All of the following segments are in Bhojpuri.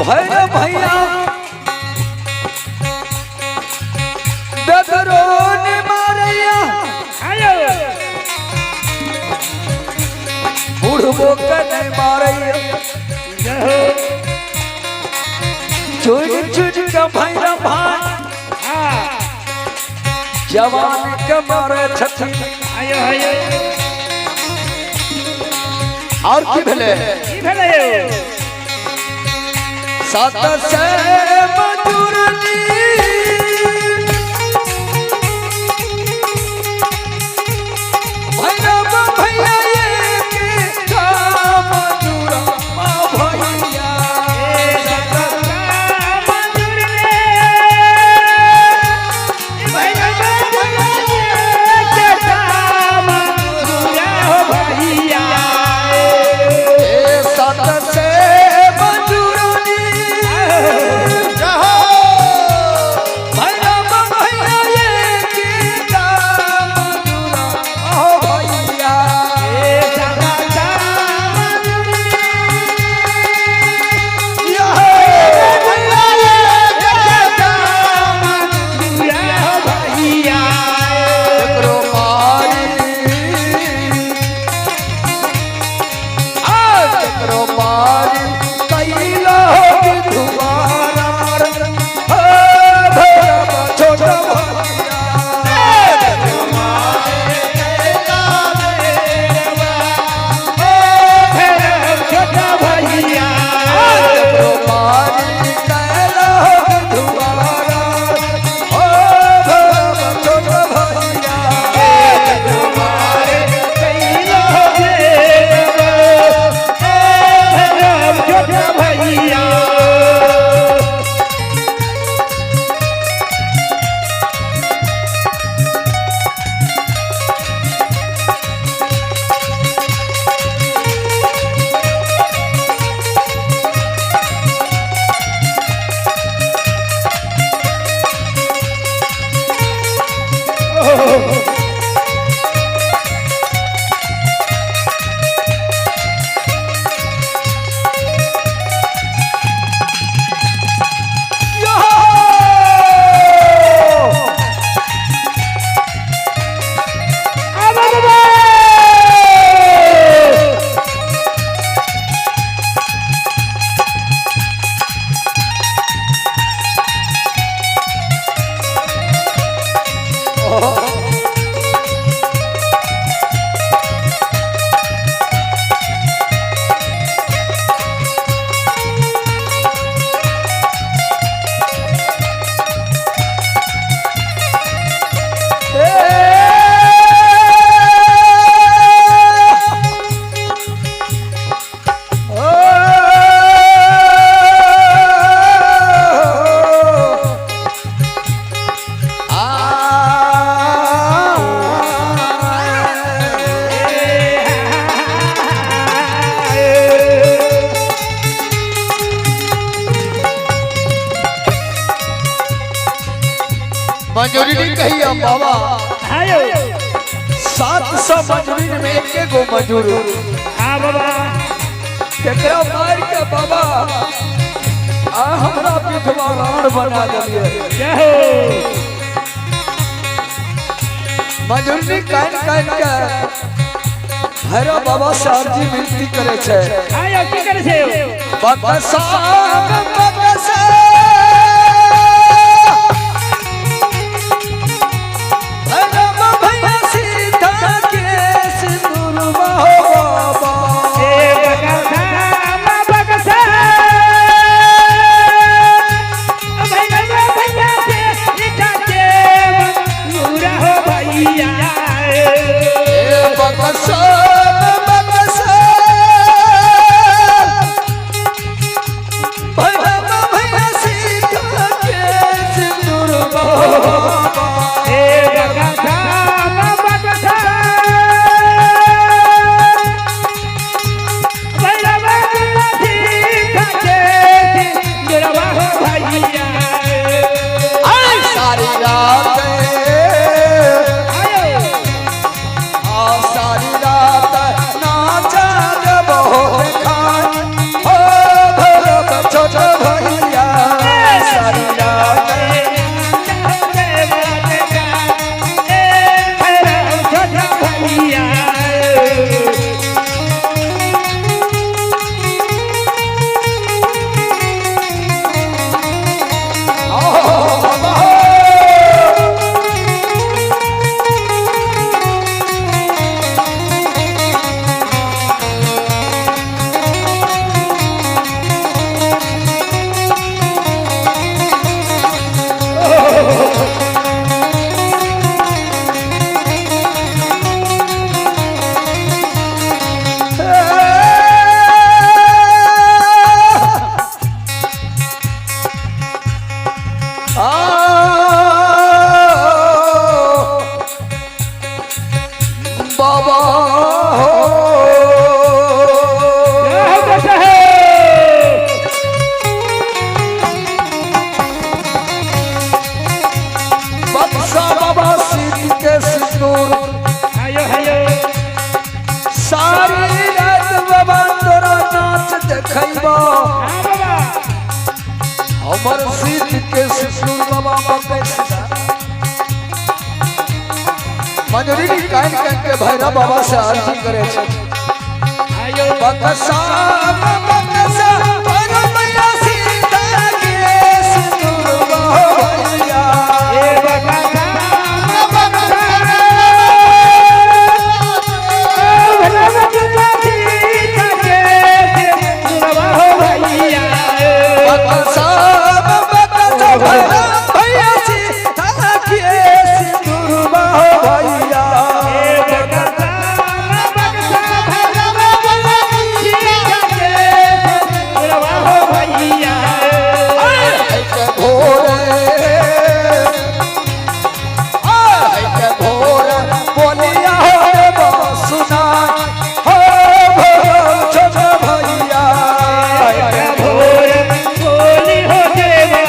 भैया भैया डगरों ने मारैया बुढ़बो कने मारैया चुन चुन का भैया भाई जवान के मारे छठी और की भेले सात से मधुरनी भैया भैया ये के मधुरा भैया मजूरी कही हम बाबा 700 मजूरी में एक गो मजूर बाबा केकरा मार के बाबा आ हमरा पिठवा राण बना दिए क्या हो मजूरी कान कान के हरा बाबा साहब जी विनती करे छे आयो की करे छे बकसा बकसा भैया देखैबा हाँ बाबा हमर सीत के सिसुर बाबा बकैसा मंजूरी कान कान के भैरव बाबा से अर्जी करे छै आयो बकसा बकसा भैरव मैया सीता के सिसुर भैया ए बकसा बकसा भगवती सीता के सुनवा हो भैया बकसा बकसा भैरव भैया सीता के सिसुर भैया ए बकसा बकसा भगवती सीता के सुनवा हो भैया के भोर बोलिया हो सुना हो छोट भैया भोर बोली हो देवा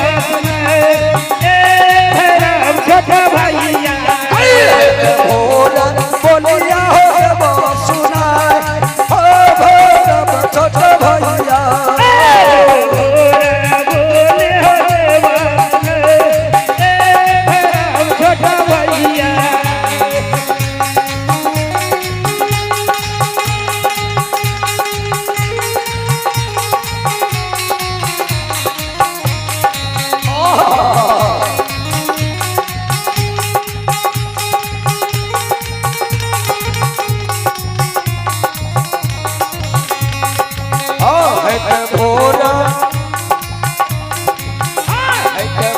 ए राम छोट भैया भोर बोलिया हो सुना हो छोट भैया बोले हो देवा ए राम छोट भैया भोर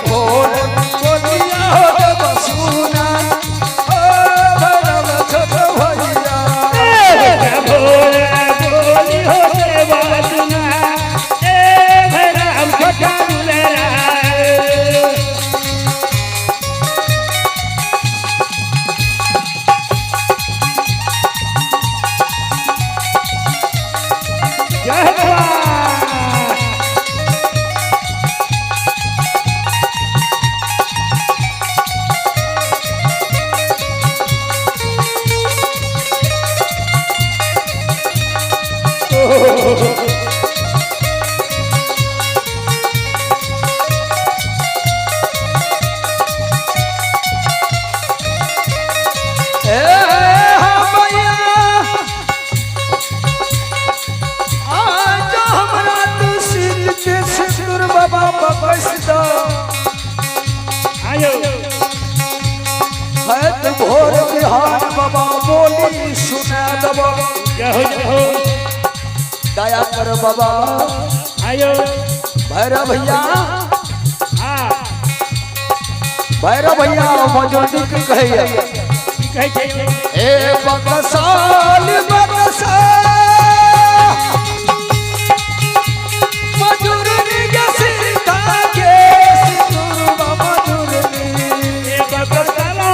भोर बोलिया हो सुना हो छोट भैया भोर बोली हो देवा सुना ए राम छोट दुलरा जय भगवान भैया आज हमरा तू सीत के सिंदूर बाबा बकस दो आयो है तो भोर बिहार बाबा बोली सुना दबो जय हो दया कर बाबा आयो भैरव भैया हाँ भैरव भैया मजूरी के कहिए कहे छै ए बकसाल बकसा मजूरी के सीता के सिंदूर बाबा मजूरी एक बकसला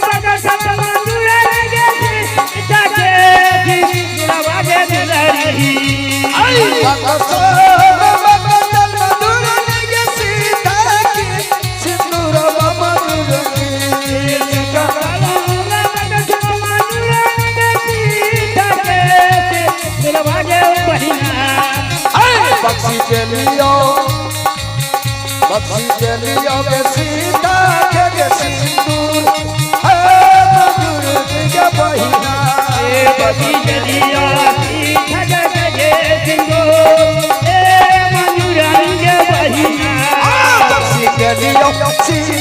बकसला मंजूरे गे सीता के सुनवा गे दुलरी बकसाल बकसाल मजूरी के सीता के सिंदूर बाबा मजूरी बक्सी के लियो के सीता के सिंदूर है मधुर के बहिना बक्सी के लियो सीता